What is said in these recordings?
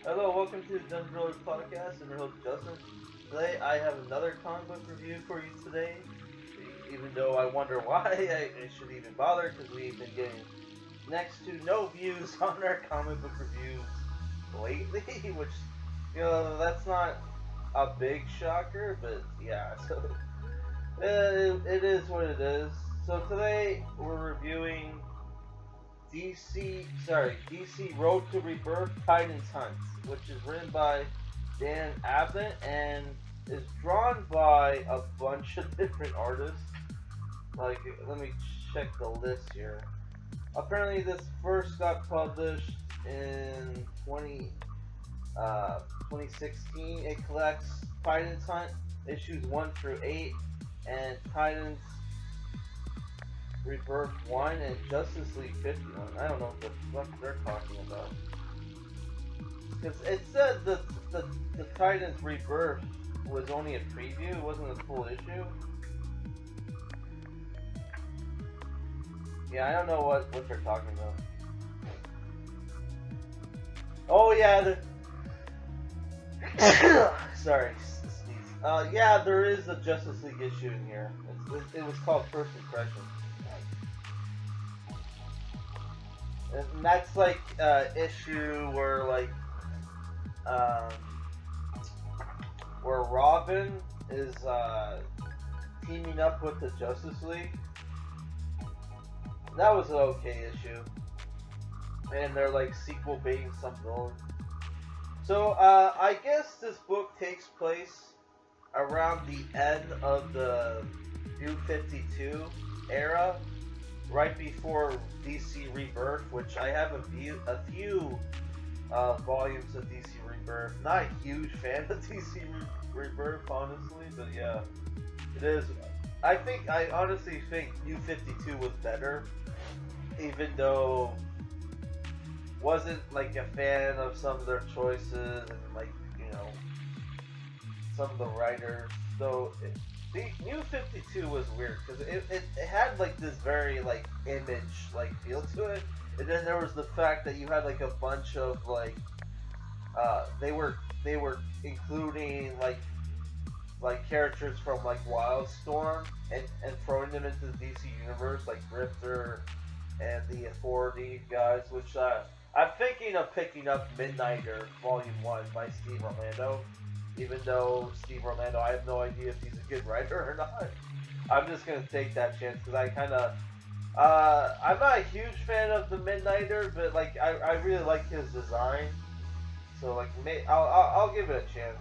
Hello, welcome to the Dungeon Rollers Podcast. I'm your host Justin. Today I have another comic book review for you today. Even though I wonder why I should even bother, because we've been getting next to no views on our comic book reviews lately, which, that's not a big shocker, but yeah, so it is what it is. So today we're reviewing DC Road to Rebirth Titans Hunt, which is written by Dan Abnett and is drawn by a bunch of different artists. Like, let me check the list here. Apparently, this first got published in 2016. It collects Titans Hunt issues 1 through 8 and Titans Rebirth 1 and Justice League 51. I don't know what the fuck they're talking about. Because it said that the Titans Rebirth was only a preview, it wasn't a full issue. Yeah, I don't know what they're talking about. Oh yeah, sorry, sneeze. Yeah, there is a Justice League issue in here. It was called First Impression. And that's like issue where where Robin is teaming up with the Justice League. That was an okay issue, and they're like sequel baiting some villain. So I guess this book takes place around the end of the New 52 era, right before DC Rebirth, which I have a few volumes of DC Rebirth. Not a huge fan of DC Rebirth, honestly, but yeah, it is. I honestly think New 52 was better, even though wasn't like a fan of some of their choices and some of the writers. Though the New 52 was weird because it had like this very like image like feel to it, and then there was the fact that you had like a bunch of they were including like characters from like Wildstorm and throwing them into the DC universe, like Grifter and the Authority guys, which I'm thinking of picking up Midnighter Volume 1 by Steve Orlando. Even though Steve Orlando, I have no idea if he's a good writer or not. I'm just gonna take that chance because I kind of, I'm not a huge fan of the Midnighter, but like I really like his design, so like I'll give it a chance.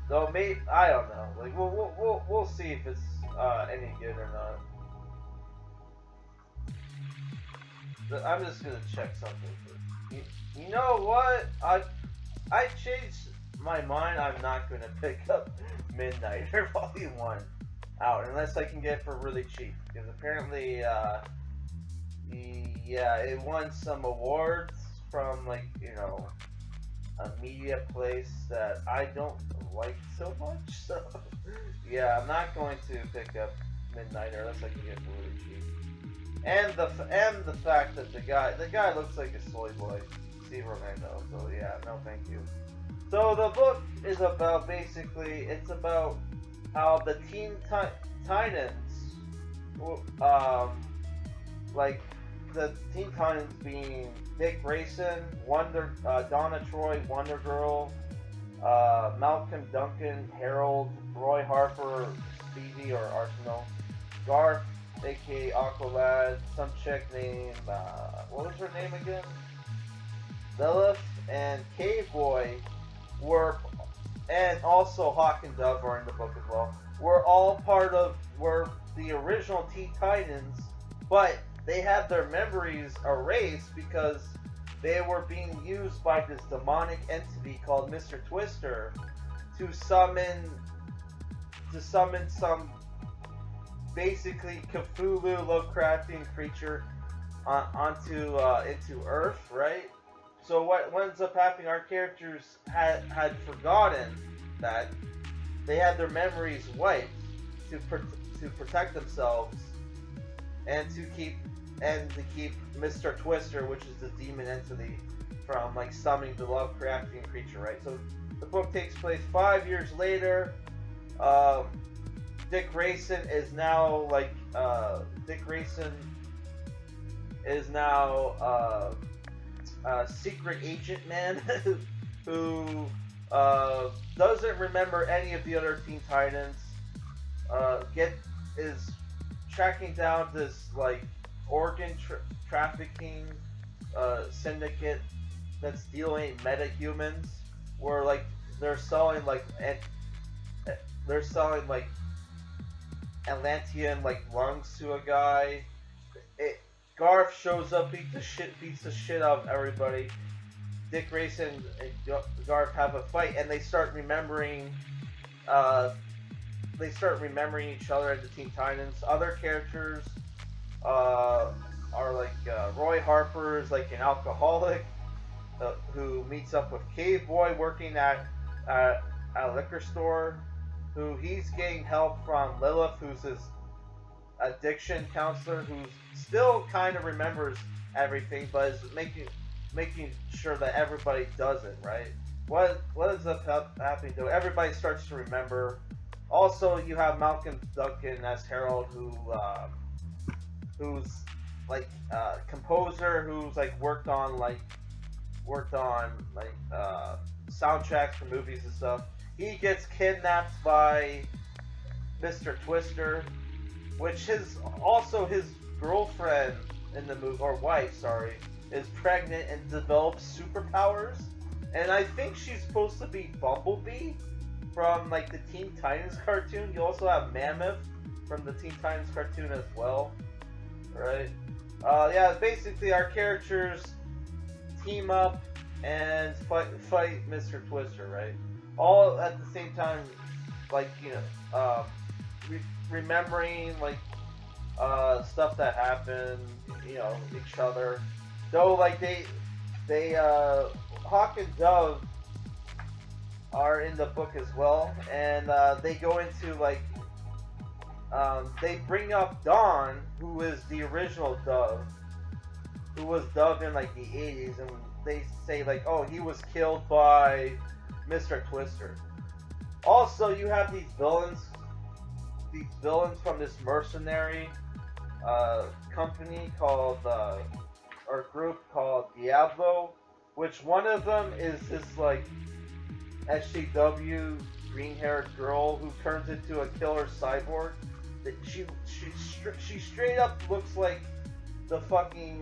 Though maybe I don't know. Like we'll see if it's any good or not. But I'm just gonna check something first. You know what? I changed my mind. I'm not going to pick up Midnighter Volume 1 out unless I can get it for really cheap. Because apparently, it won some awards from, a media place that I don't like so much. So, yeah, I'm not going to pick up Midnighter unless I can get it for really cheap. And the fact that the guy looks like a soy boy. Steve Orlando, so yeah, no thank you. So the book is about it's about how the Teen Titans, the Teen Titans being Dick Grayson, Donna Troy, Wonder Girl, Malcolm Duncan, Harold, Roy Harper, Stevie or Arsenal, Garth, aka Aqualad, some chick named what was her name again? Lilith and Cave Boy and also Hawk and Dove are in the book as well, were the original Teen Titans, but they had their memories erased because they were being used by this demonic entity called Mr. Twister to summon some basically Cthulhu Lovecraftian creature into Earth, right? So what ends up happening, our characters had forgotten that they had their memories wiped to protect themselves and to keep and to keep Mr. Twister, which is the demon entity, from like summoning the Lovecraftian creature, right? So the book takes place 5 years later. Dick Grayson is now a secret agent man who doesn't remember any of the other Teen Titans. Is tracking down this like organ trafficking syndicate that's dealing metahumans, where like they're selling like Atlantean like lungs to a guy. Garth shows up, beats the shit out of everybody. Dick Grayson and Garth have a fight, and they start remembering each other as the Teen Titans. Other characters are like Roy Harper is like an alcoholic who meets up with Cave Boy working at a liquor store. Who he's getting help from Lilith, who's his addiction counselor, who still kind of remembers everything, but is making sure that everybody does it right. What ends up happening to everybody starts to remember. Also, you have Malcolm Duncan as Harold, who's like composer, who's like worked on soundtracks for movies and stuff. He gets kidnapped by Mr. Twister, which is also his girlfriend in the movie, or wife, sorry, is pregnant and develops superpowers. And I think she's supposed to be Bumblebee from like the Teen Titans cartoon. You also have Mammoth from the Teen Titans cartoon as well, right? Yeah, basically our characters team up and fight Mr. Twister, right? All at the same time, like, you know, remembering like stuff that happened, you know, each other. Though like they Hawk and Dove are in the book as well, and they go into like they bring up Dawn, who is the original Dove, who was Dove in like the 80s, and they say like, oh, he was killed by Mr. Twister. Also, you have these villains from this mercenary company called or group called Diablo, which one of them is this like SJW green-haired girl who turns into a killer cyborg. That she straight up looks like the fucking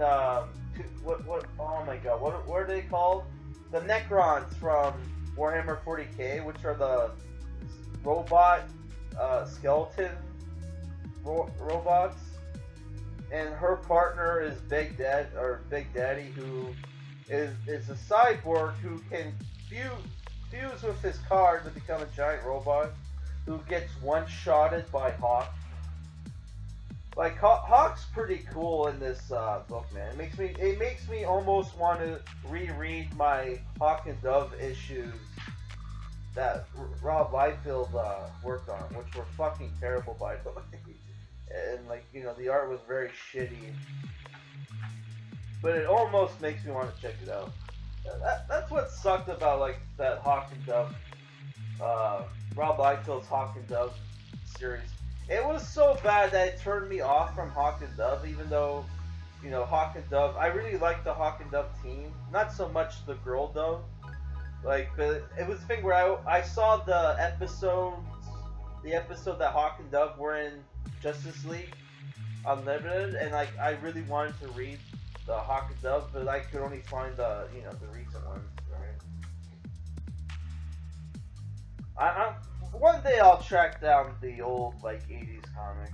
what oh my god, what are they called? The Necrons from Warhammer 40k, which are the robot skeleton robots, and her partner is Big Daddy, who is a cyborg who can fuse with his card to become a giant robot, who gets one-shotted by Hawk. Like Hawk's pretty cool in this book, man. It makes me almost want to reread my Hawk and Dove issues that Rob Liefeld worked on, which were fucking terrible, by the way. And like, you know, the art was very shitty, but it almost makes me want to check it out. That's what sucked about like that Hawk and Dove, Rob Liefeld's Hawk and Dove series. It was so bad that it turned me off from Hawk and Dove, even though, you know, Hawk and Dove, I really liked the Hawk and Dove team. Not so much the girl Dove. Like, but it was a thing where I saw the episode that Hawk and Dove were in Justice League Unlimited, and like I really wanted to read the Hawk and Dove, but I could only find the recent ones. Right? One day I'll track down the old like 80s comics.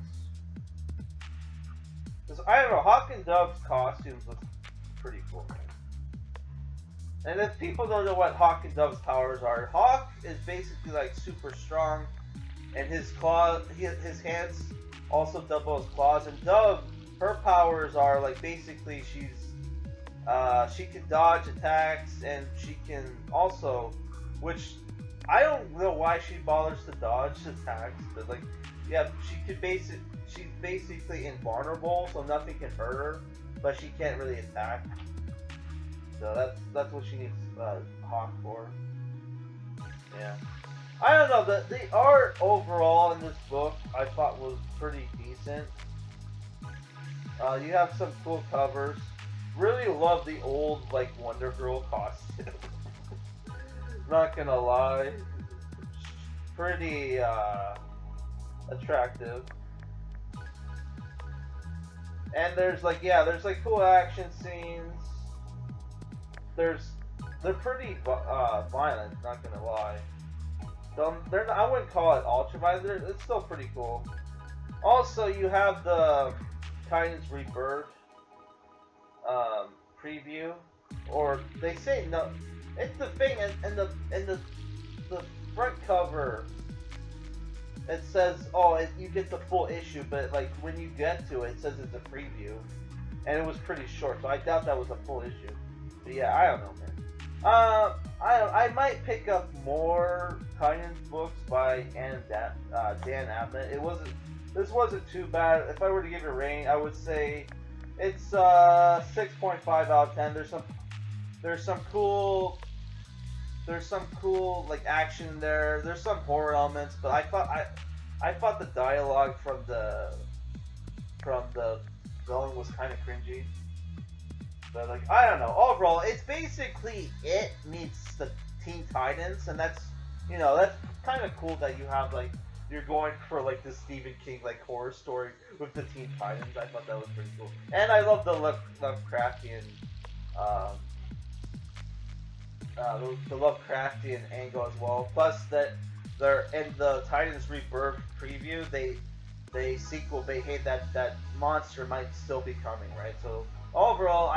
Cause I don't know, Hawk and Dove's costumes look pretty cool, man. And if people don't know what Hawk and Dove's powers are, Hawk is basically like super strong, and his hands also double as claws. And Dove, her powers are like basically she can dodge attacks, and she can also, which I don't know why she bothers to dodge attacks, but she's basically invulnerable, so nothing can hurt her. but she can't really attack. So that's what she needs Hawk for. Yeah. I don't know, the art overall in this book I thought was pretty decent. You have some cool covers. Really love the old like Wonder Girl costume. Not gonna lie. Pretty attractive. And there's like cool action scenes. They're pretty violent, not gonna lie. I wouldn't call it ultra violent. It's still pretty cool. Also, you have the Titans Rebirth preview, or they say no. It's the thing, and the front cover. It says, you get the full issue, but like when you get to it, it says it's a preview, and it was pretty short, so I doubt that was a full issue. But yeah, I don't know, man. I might pick up more Titans books by Dan Abnett. This wasn't too bad. If I were to give it a rating, I would say it's 6.5 out of 10. There's some cool like action there. There's some horror elements, but I thought the dialogue from the villain was kind of cringy. But like, I don't know. Overall, it's basically It meets the Teen Titans, and that's kind of cool that you have like you're going for like this Stephen King like horror story with the Teen Titans. I thought that was pretty cool, and I love the Lovecraftian the Lovecraftian angle as well. Plus that they're in the Titans Rebirth preview. They hate that monster might still be coming, right? So overall,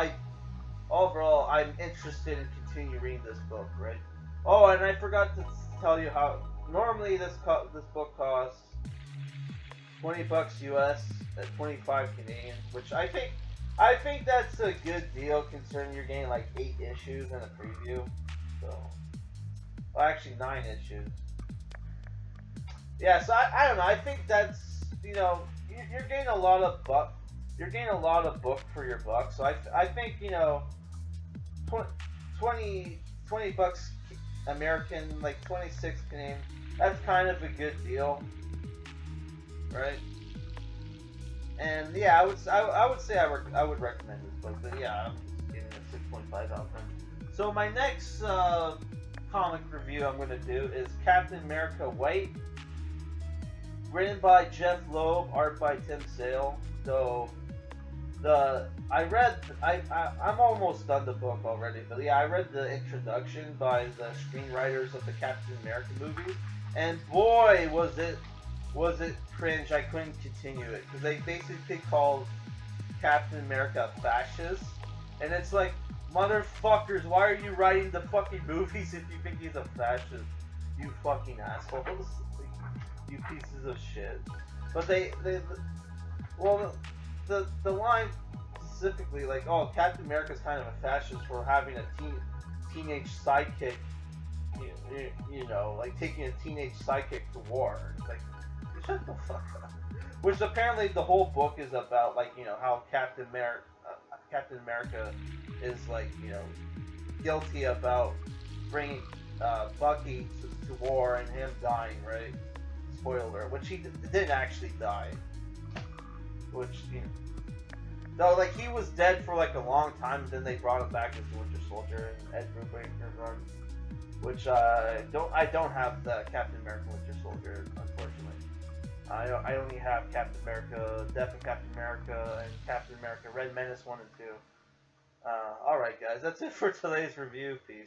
I'm interested in continue reading this book, right? Oh, and I forgot to tell you how normally this book costs $20 US at 25 Canadian, which I think that's a good deal considering you're getting like 8 issues and a preview. So, well, actually 9 issues. Yeah, so I don't know. I think that's you're getting a lot of book. You're getting a lot of book for your buck. So I think 20 bucks American, like 26 Canadian. That's kind of a good deal, right? And yeah, I would say I would recommend this book, but yeah, I'm just giving it 6.5 out of 10. So my next comic review I'm going to do is Captain America White, written by Jeph Loeb, art by Tim Sale. So I'm almost done the book already, but yeah, I read the introduction by the screenwriters of the Captain America movies, and boy was it cringe. I couldn't continue it because they basically called Captain America a fascist, and it's like, motherfuckers, why are you writing the fucking movies if you think he's a fascist? You fucking assholes. You pieces of shit. But the line specifically, like, oh, Captain America's kind of a fascist for having a teenage sidekick, like taking a teenage sidekick to war. It's like, shut the fuck up. Which apparently the whole book is about, like, how Captain America is, like, guilty about bringing Bucky to war and him dying, right? Spoiler, which he didn't actually die. Which, though, like, he was dead for like a long time, and then they brought him back as the Winter Soldier and Ed Brubaker run. Which I don't have the Captain America Winter Soldier, unfortunately. I only have Captain America, Death of Captain America, and Captain America Red Menace 1 and 2. Alright guys, that's it for today's review. Peace.